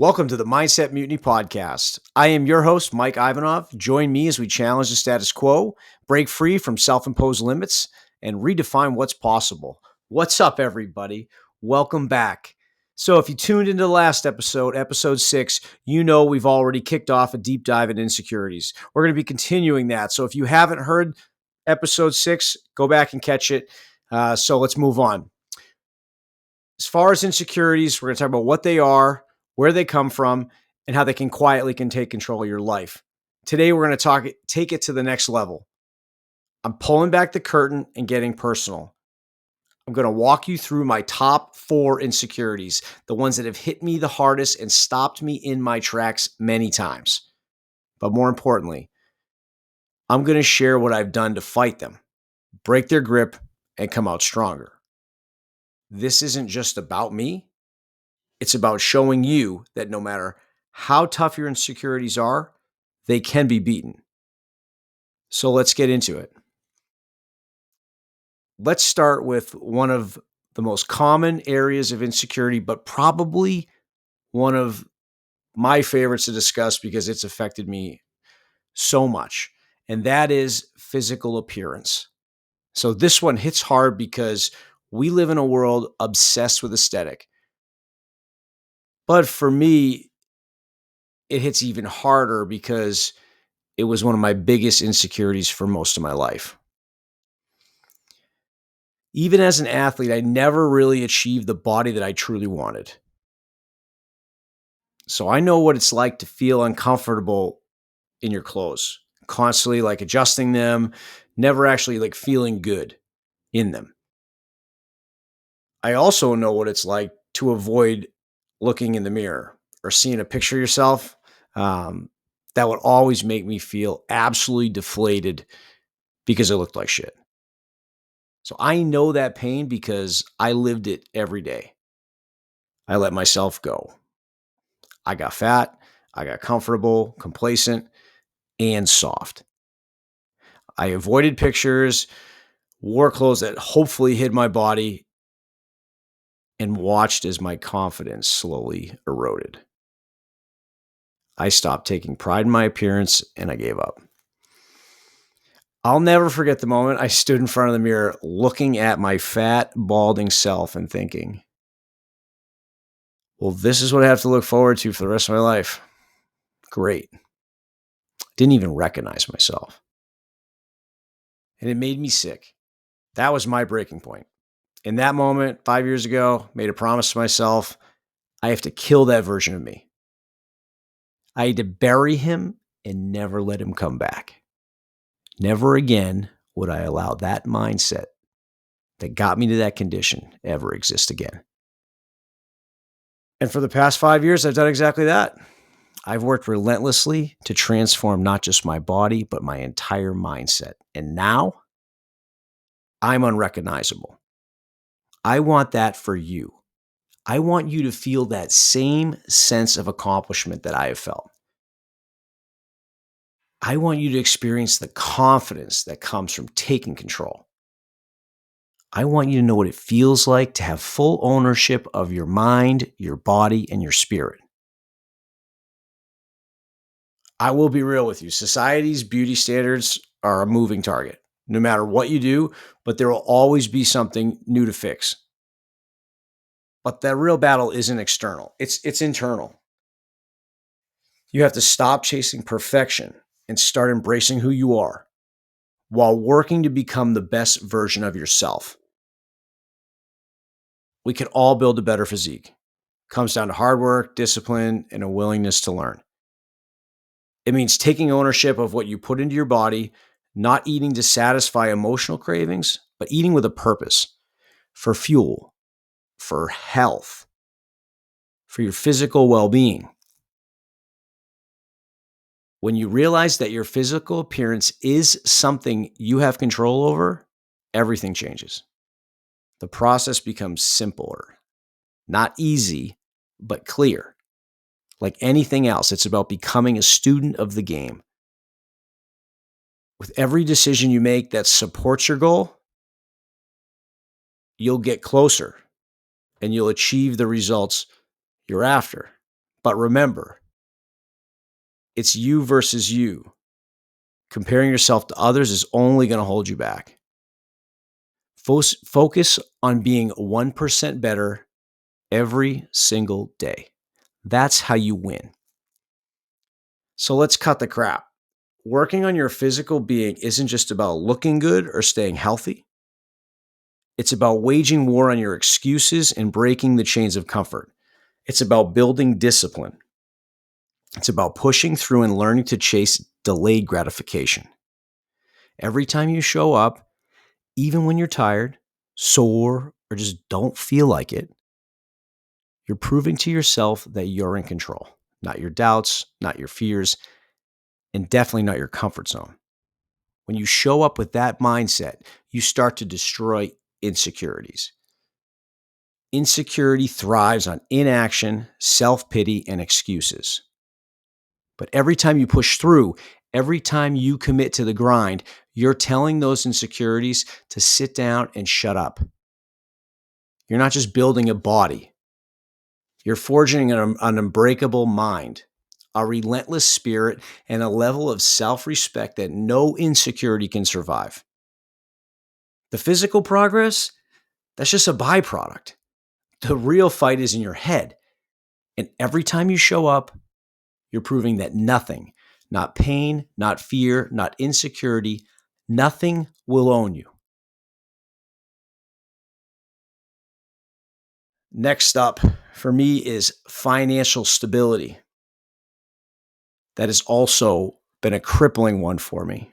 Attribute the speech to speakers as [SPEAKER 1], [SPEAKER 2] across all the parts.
[SPEAKER 1] Welcome to the Mindset Mutiny Podcast. I am your host, Mike Ivanov. Join me as we challenge the status quo, break free from self-imposed limits, and redefine what's possible. What's up, everybody? Welcome back. So if you tuned into the last episode, episode 6, you know we've already kicked off a deep dive into insecurities. We're going to be continuing that. So if you haven't heard episode 6, go back and catch it. So let's move on. As far as insecurities, we're going to talk about what they are, where they come from, and how they can take control of your life. Today, we're going to take it to the next level. I'm pulling back the curtain and getting personal. I'm going to walk you through my top 4 insecurities, the ones that have hit me the hardest and stopped me in my tracks many times. But more importantly, I'm going to share what I've done to fight them, break their grip, and come out stronger. This isn't just about me. It's about showing you that no matter how tough your insecurities are, they can be beaten. So let's get into it. Let's start with one of the most common areas of insecurity, but probably one of my favorites to discuss because it's affected me so much, and that is physical appearance. So this one hits hard because we live in a world obsessed with aesthetic. But for me, it hits even harder because it was one of my biggest insecurities for most of my life. Even as an athlete, I never really achieved the body that I truly wanted. So I know what it's like to feel uncomfortable in your clothes, constantly like adjusting them, never actually like feeling good in them. I also know what it's like to avoid looking in the mirror or seeing a picture of yourself. That would always make me feel absolutely deflated because it looked like shit. So I know that pain because I lived it every day. I let myself go. I got fat, I got comfortable, complacent, and soft. I avoided pictures, wore clothes that hopefully hid my body, and watched as my confidence slowly eroded. I stopped taking pride in my appearance and I gave up. I'll never forget the moment I stood in front of the mirror looking at my fat, balding self and thinking, well, this is what I have to look forward to for the rest of my life. Great. Didn't even recognize myself. And it made me sick. That was my breaking point. In that moment, 5 years ago, made a promise to myself, I have to kill that version of me. I had to bury him and never let him come back. Never again would I allow that mindset that got me to that condition ever exist again. And for the past 5 years, I've done exactly that. I've worked relentlessly to transform not just my body, but my entire mindset. And now I'm unrecognizable. I want that for you. I want you to feel that same sense of accomplishment that I have felt. I want you to experience the confidence that comes from taking control. I want you to know what it feels like to have full ownership of your mind, your body, and your spirit. I will be real with you. Society's beauty standards are a moving target, no matter what you do, but there will always be something new to fix. But the real battle isn't external. It's internal. You have to stop chasing perfection and start embracing who you are while working to become the best version of yourself. We can all build a better physique. It comes down to hard work, discipline, and a willingness to learn. It means taking ownership of what you put into your body, not eating to satisfy emotional cravings, but eating with a purpose for fuel, for health, for your physical well-being. When you realize that your physical appearance is something you have control over, everything changes. The process becomes simpler, not easy, but clear. Like anything else, it's about becoming a student of the game. With every decision you make that supports your goal, you'll get closer and you'll achieve the results you're after. But remember, it's you versus you. Comparing yourself to others is only going to hold you back. Focus on being 1% better every single day. That's how you win. So let's cut the crap. Working on your physical being isn't just about looking good or staying healthy. It's about waging war on your excuses and breaking the chains of comfort. It's about building discipline. It's about pushing through and learning to chase delayed gratification. Every time you show up, even when you're tired, sore, or just don't feel like it, you're proving to yourself that you're in control, not your doubts, not your fears, and definitely not your comfort zone. When you show up with that mindset, you start to destroy insecurities. Insecurity thrives on inaction, self-pity, and excuses. But every time you push through, every time you commit to the grind, you're telling those insecurities to sit down and shut up. You're not just building a body. You're forging an unbreakable mind, a relentless spirit, and a level of self-respect that no insecurity can survive. The physical progress, that's just a byproduct. The real fight is in your head. And every time you show up, you're proving that nothing, not pain, not fear, not insecurity, nothing will own you. Next up for me is financial stability. That has also been a crippling one for me.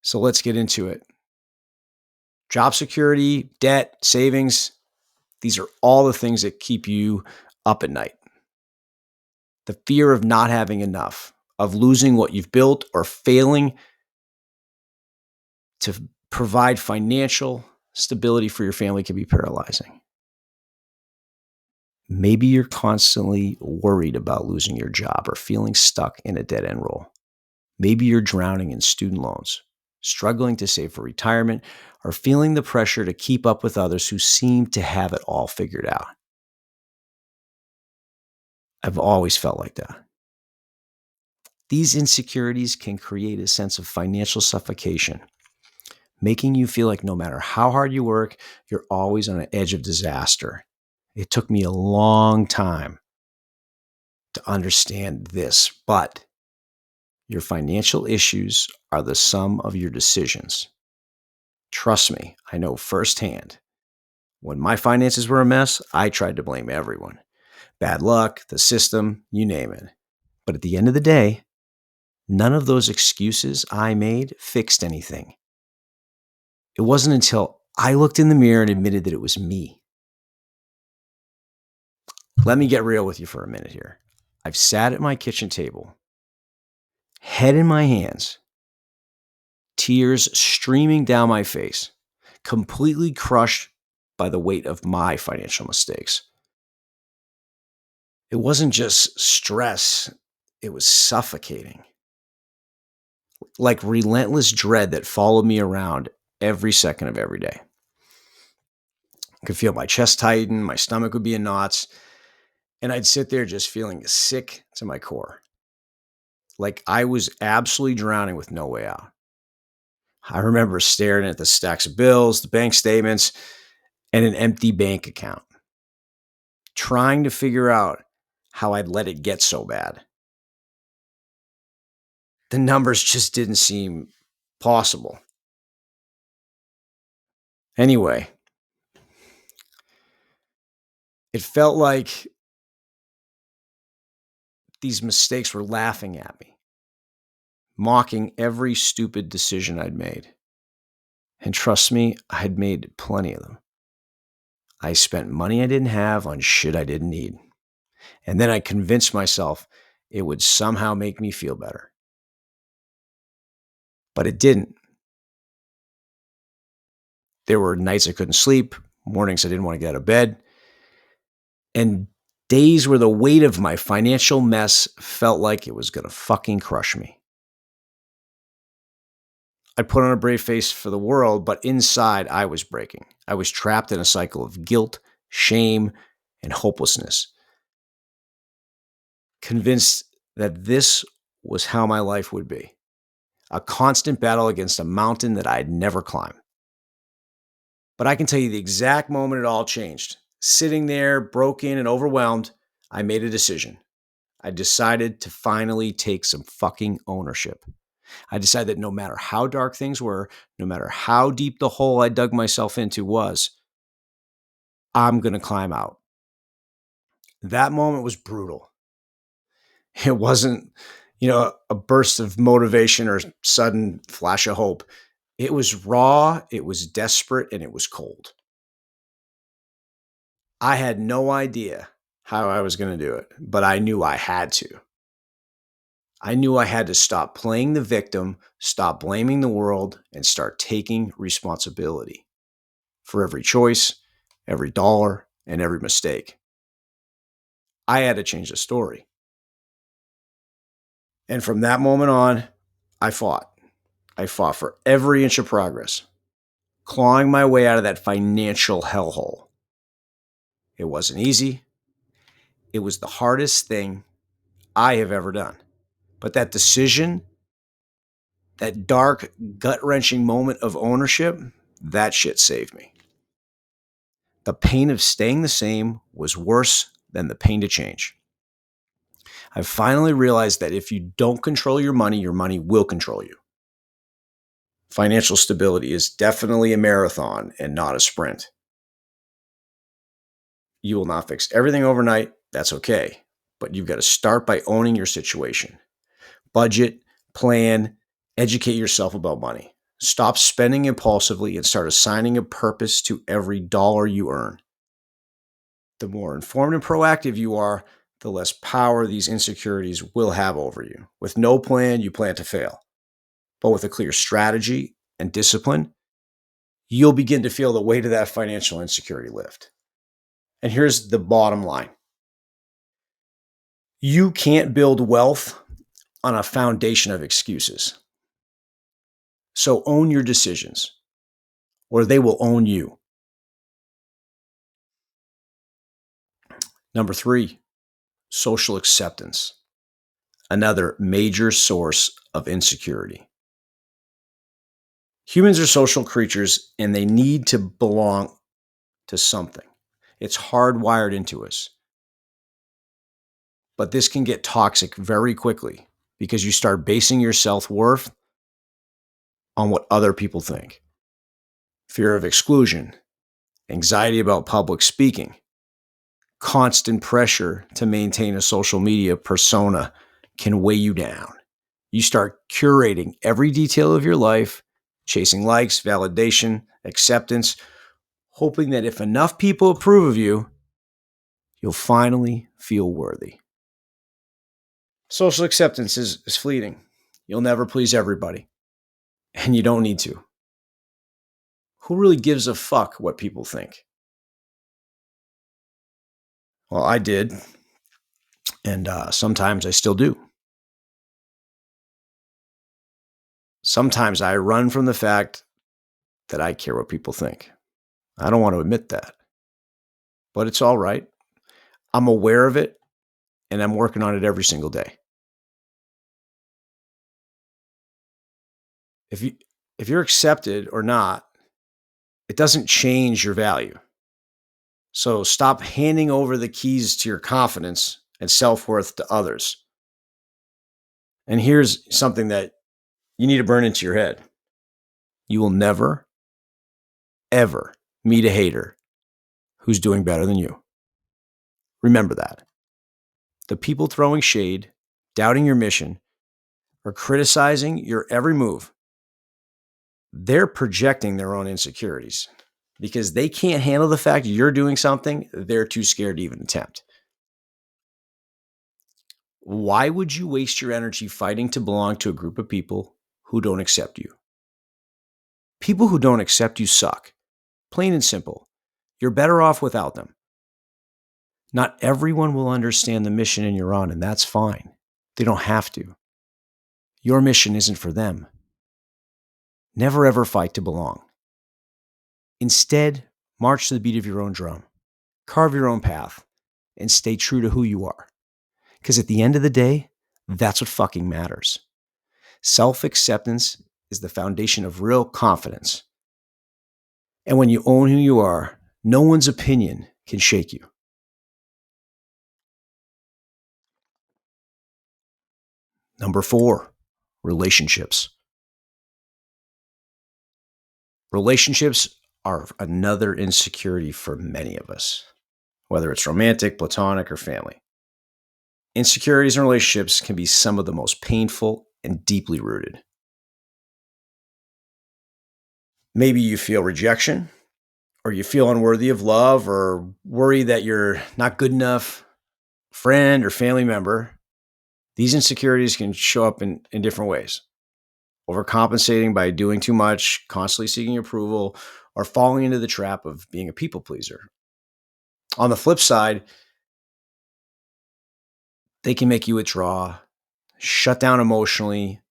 [SPEAKER 1] So let's get into it. Job security, debt, savings, these are all the things that keep you up at night. The fear of not having enough, of losing what you've built, or failing to provide financial stability for your family can be paralyzing. Maybe you're constantly worried about losing your job or feeling stuck in a dead-end role. Maybe you're drowning in student loans, struggling to save for retirement, or feeling the pressure to keep up with others who seem to have it all figured out. I've always felt like that. These insecurities can create a sense of financial suffocation, making you feel like no matter how hard you work, you're always on the edge of disaster. It took me a long time to understand this, but your financial issues are the sum of your decisions. Trust me, I know firsthand. When my finances were a mess, I tried to blame everyone. Bad luck, the system, you name it. But at the end of the day, none of those excuses I made fixed anything. It wasn't until I looked in the mirror and admitted that it was me. Let me get real with you for a minute here. I've sat at my kitchen table, head in my hands, tears streaming down my face, completely crushed by the weight of my financial mistakes. It wasn't just stress, it was suffocating. Like relentless dread that followed me around every second of every day. I could feel my chest tighten, my stomach would be in knots, and I'd sit there just feeling sick to my core. Like I was absolutely drowning with no way out. I remember staring at the stacks of bills, the bank statements, and an empty bank account, trying to figure out how I'd let it get so bad. The numbers just didn't seem possible. Anyway, it felt like these mistakes were laughing at me, mocking every stupid decision I'd made. And trust me, I had made plenty of them. I spent money I didn't have on shit I didn't need. And then I convinced myself it would somehow make me feel better. But it didn't. There were nights I couldn't sleep, mornings I didn't want to get out of bed, and days where the weight of my financial mess felt like it was going to fucking crush me. I put on a brave face for the world, but inside I was breaking. I was trapped in a cycle of guilt, shame, and hopelessness. convinced that this was how my life would be. A constant battle against a mountain that I'd never climbed. But I can tell you the exact moment it all changed. Sitting there, broken and overwhelmed, I made a decision. I decided to finally take some fucking ownership. I decided that no matter how dark things were, no matter how deep the hole I dug myself into was, I'm going to climb out. That moment was brutal. It wasn't, a burst of motivation or sudden flash of hope. It was raw, it was desperate, and it was cold. I had no idea how I was going to do it, but I knew I had to. I knew I had to stop playing the victim, stop blaming the world, and start taking responsibility for every choice, every dollar, and every mistake. I had to change the story. And from that moment on, I fought. I fought for every inch of progress, clawing my way out of that financial hellhole. It wasn't easy. It was the hardest thing I have ever done. But that decision, that dark, gut-wrenching moment of ownership, that shit saved me. The pain of staying the same was worse than the pain to change. I've finally realized that if you don't control your money will control you. Financial stability is definitely a marathon and not a sprint. You will not fix everything overnight. That's okay. But you've got to start by owning your situation. Budget, plan, educate yourself about money. Stop spending impulsively and start assigning a purpose to every dollar you earn. The more informed and proactive you are, the less power these insecurities will have over you. With no plan, you plan to fail. But with a clear strategy and discipline, you'll begin to feel the weight of that financial insecurity lift. And here's the bottom line. You can't build wealth on a foundation of excuses. So own your decisions, or they will own you. Number 3, social acceptance. Another major source of insecurity. Humans are social creatures and they need to belong to something. It's hardwired into us. But this can get toxic very quickly because you start basing your self-worth on what other people think. Fear of exclusion, anxiety about public speaking, constant pressure to maintain a social media persona can weigh you down. You start curating every detail of your life, chasing likes, validation, acceptance, hoping that if enough people approve of you, you'll finally feel worthy. Social acceptance is fleeting. You'll never please everybody, and you don't need to. Who really gives a fuck what people think? Well, I did, and sometimes I still do. Sometimes I run from the fact that I care what people think. I don't want to admit that, but it's all right. I'm aware of it, and I'm working on it every single day. If you're accepted or not, it doesn't change your value. So stop handing over the keys to your confidence and self-worth to others. And here's something that you need to burn into your head. You will never, ever meet a hater who's doing better than you. Remember that. The people throwing shade, doubting your mission, or criticizing your every move, they're projecting their own insecurities because they can't handle the fact you're doing something they're too scared to even attempt. Why would you waste your energy fighting to belong to a group of people who don't accept you? People who don't accept you suck. Plain and simple. You're better off without them. Not everyone will understand the mission you're on, and that's fine. They don't have to. Your mission isn't for them. Never ever fight to belong. Instead, march to the beat of your own drum. Carve your own path and stay true to who you are. Because at the end of the day, that's what fucking matters. Self-acceptance is the foundation of real confidence. And when you own who you are, no one's opinion can shake you. Number 4, relationships. Relationships are another insecurity for many of us, whether it's romantic, platonic, or family. Insecurities in relationships can be some of the most painful and deeply rooted. Maybe you feel rejection, or you feel unworthy of love, or worry that you're not good enough friend or family member. These insecurities can show up in different ways. Overcompensating by doing too much, constantly seeking approval, or falling into the trap of being a people pleaser. On the flip side, they can make you withdraw, shut down emotionally,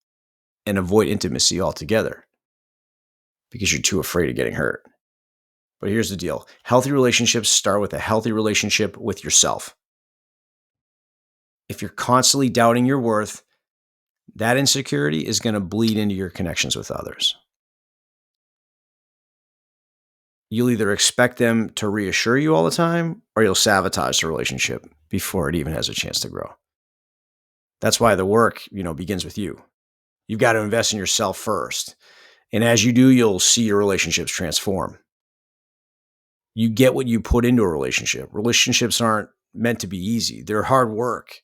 [SPEAKER 1] and avoid intimacy altogether because you're too afraid of getting hurt. But here's the deal. Healthy relationships start with a healthy relationship with yourself. If you're constantly doubting your worth, that insecurity is going to bleed into your connections with others. You'll either expect them to reassure you all the time, or you'll sabotage the relationship before it even has a chance to grow. That's why the work, begins with you. You've got to invest in yourself first. And as you do, you'll see your relationships transform. You get what you put into a relationship. Relationships aren't meant to be easy. They're hard work.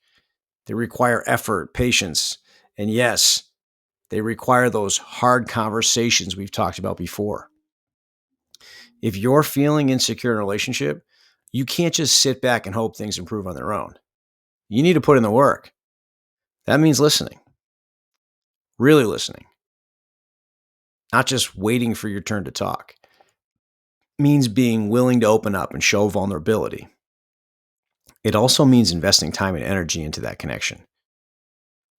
[SPEAKER 1] They require effort, patience, and yes, they require those hard conversations we've talked about before. If you're feeling insecure in a relationship, you can't just sit back and hope things improve on their own. You need to put in the work. That means listening, really listening, not just waiting for your turn to talk. It means being willing to open up and show vulnerability. It also means investing time and energy into that connection.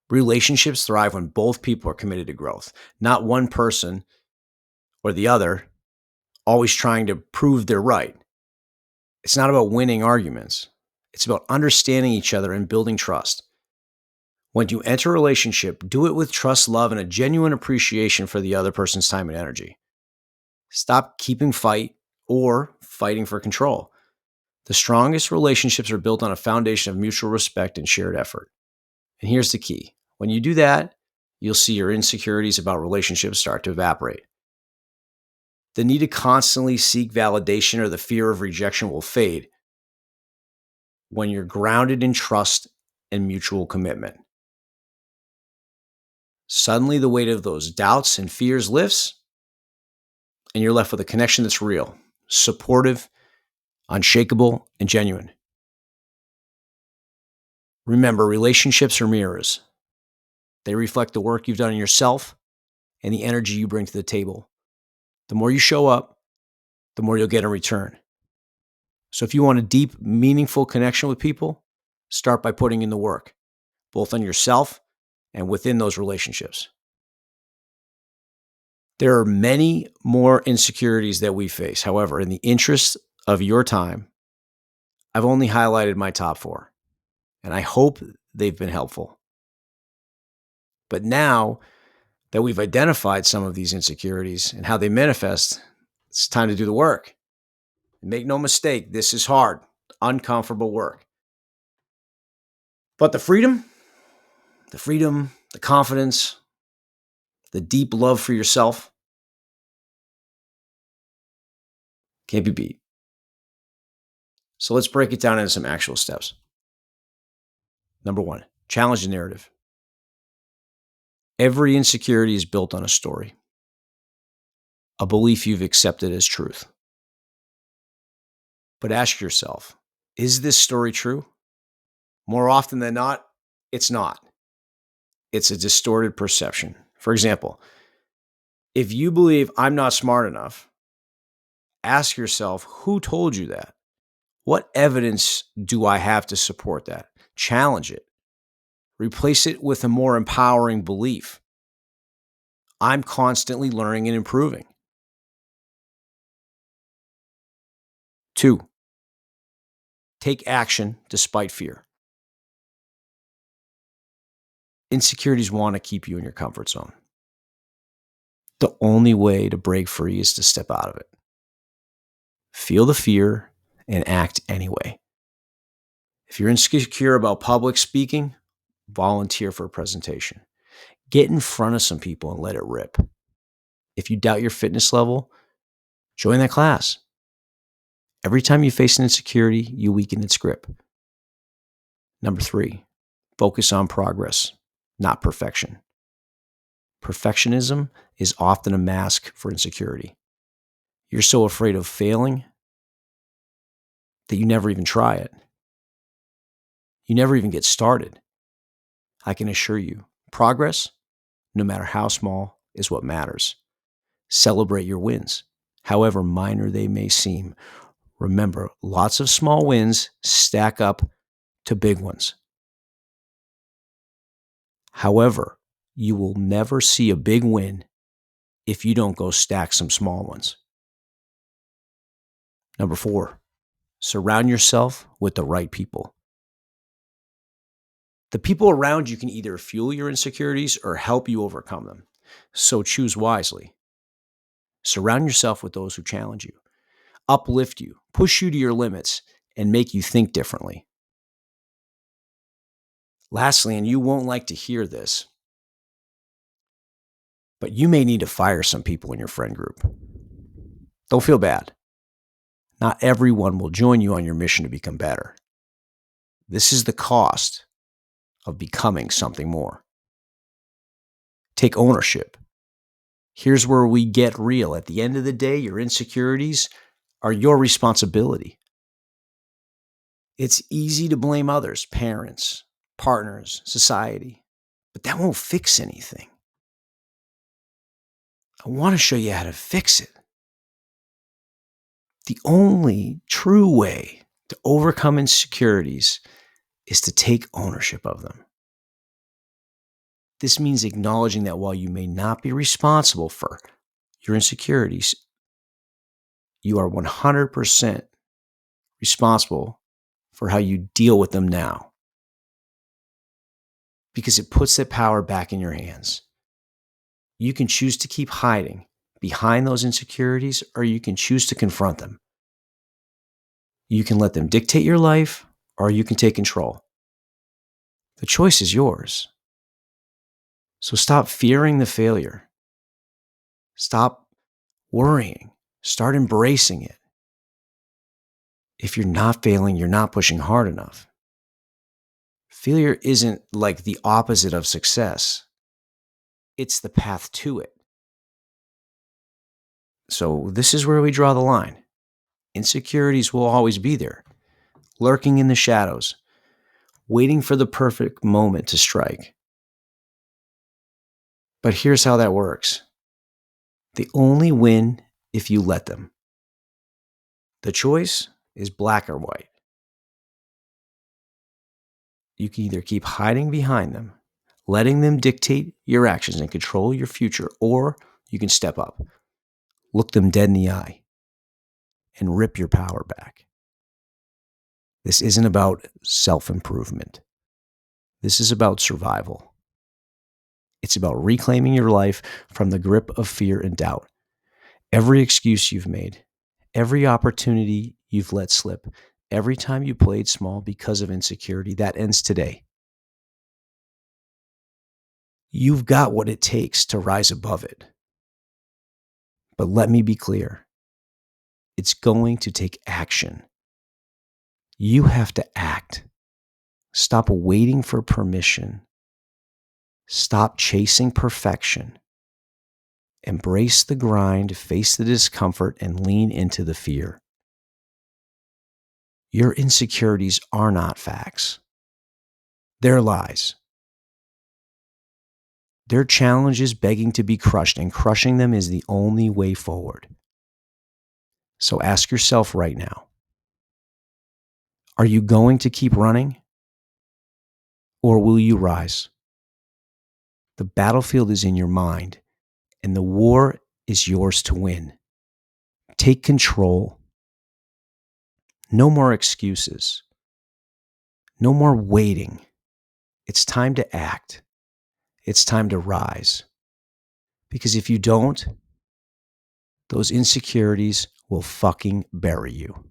[SPEAKER 1] Relationships thrive when both people are committed to growth, not one person or the other always trying to prove they're right. It's not about winning arguments. It's about understanding each other and building trust. When you enter a relationship, do it with trust, love, and a genuine appreciation for the other person's time and energy. Stop keeping fight or fighting for control. The strongest relationships are built on a foundation of mutual respect and shared effort. And here's the key. When you do that, you'll see your insecurities about relationships start to evaporate. The need to constantly seek validation or the fear of rejection will fade when you're grounded in trust and mutual commitment. Suddenly, the weight of those doubts and fears lifts, and you're left with a connection that's real, supportive, unshakable, and genuine. Remember, relationships are mirrors. They reflect the work you've done in yourself and the energy you bring to the table. The more you show up, the more you'll get in return. So if you want a deep, meaningful connection with people, start by putting in the work, both on yourself and within those relationships. There are many more insecurities that we face. However, in the interest of your time, I've only highlighted my top 4, and I hope they've been helpful. But now that we've identified some of these insecurities and how they manifest, it's time to do the work. Make no mistake, this is hard, uncomfortable work. But the freedom, the confidence, the deep love for yourself can't be beat. So let's break it down into some actual steps. Number 1, challenge the narrative. Every insecurity is built on a story, a belief you've accepted as truth. But ask yourself, is this story true? More often than not, it's not. It's a distorted perception. For example, if you believe I'm not smart enough, ask yourself, who told you that? What evidence do I have to support that? Challenge it. Replace it with a more empowering belief. I'm constantly learning and improving. 2, take action despite fear. Insecurities want to keep you in your comfort zone. The only way to break free is to step out of it. Feel the fear and act anyway. If you're insecure about public speaking, volunteer for a presentation. Get in front of some people and let it rip. If you doubt your fitness level, join that class. Every time you face an insecurity, you weaken its grip. Number 3, focus on progress, not perfection. Perfectionism is often a mask for insecurity. You're so afraid of failing that you never even try it. You never even get started. I can assure you, progress, no matter how small, is what matters. Celebrate your wins, however minor they may seem. Remember, lots of small wins stack up to big ones. However, you will never see a big win if you don't go stack some small ones. Number 4, surround yourself with the right people. The people around you can either fuel your insecurities or help you overcome them. So choose wisely. Surround yourself with those who challenge you, uplift you, push you to your limits, and make you think differently. Lastly, and you won't like to hear this, but you may need to fire some people in your friend group. Don't feel bad. Not everyone will join you on your mission to become better. This is the cost of becoming something more. Take ownership. Here's where we get real. At the end of the day, your insecurities are your responsibility. It's easy to blame others, parents, partners, society, but that won't fix anything. I want to show you how to fix it. The only true way to overcome insecurities is to take ownership of them. This means acknowledging that while you may not be responsible for your insecurities, you are 100% responsible for how you deal with them now. Because it puts that power back in your hands. You can choose to keep hiding behind those insecurities, or you can choose to confront them. You can let them dictate your life, or you can take control. The choice is yours. So stop fearing the failure. Stop worrying. Start embracing it. If you're not failing, you're not pushing hard enough. Failure isn't like the opposite of success. It's the path to it. So this is where we draw the line. Insecurities will always be there, lurking in the shadows, waiting for the perfect moment to strike. But here's how that works. They only win if you let them. The choice is black or white. You can either keep hiding behind them, letting them dictate your actions and control your future, or you can step up, look them dead in the eye, and rip your power back. This isn't about self-improvement. This is about survival. It's about reclaiming your life from the grip of fear and doubt. Every excuse you've made, every opportunity you've let slip, every time you played small because of insecurity, that ends today. You've got what it takes to rise above it. But let me be clear. It's going to take action. You have to act. Stop waiting for permission. Stop chasing perfection. Embrace the grind, face the discomfort, and lean into the fear. Your insecurities are not facts. They're lies. They're challenges begging to be crushed, and crushing them is the only way forward. So ask yourself right now, are you going to keep running, or will you rise? The battlefield is in your mind, and the war is yours to win. Take control. No more excuses. No more waiting. It's time to act. It's time to rise. Because if you don't, those insecurities will fucking bury you.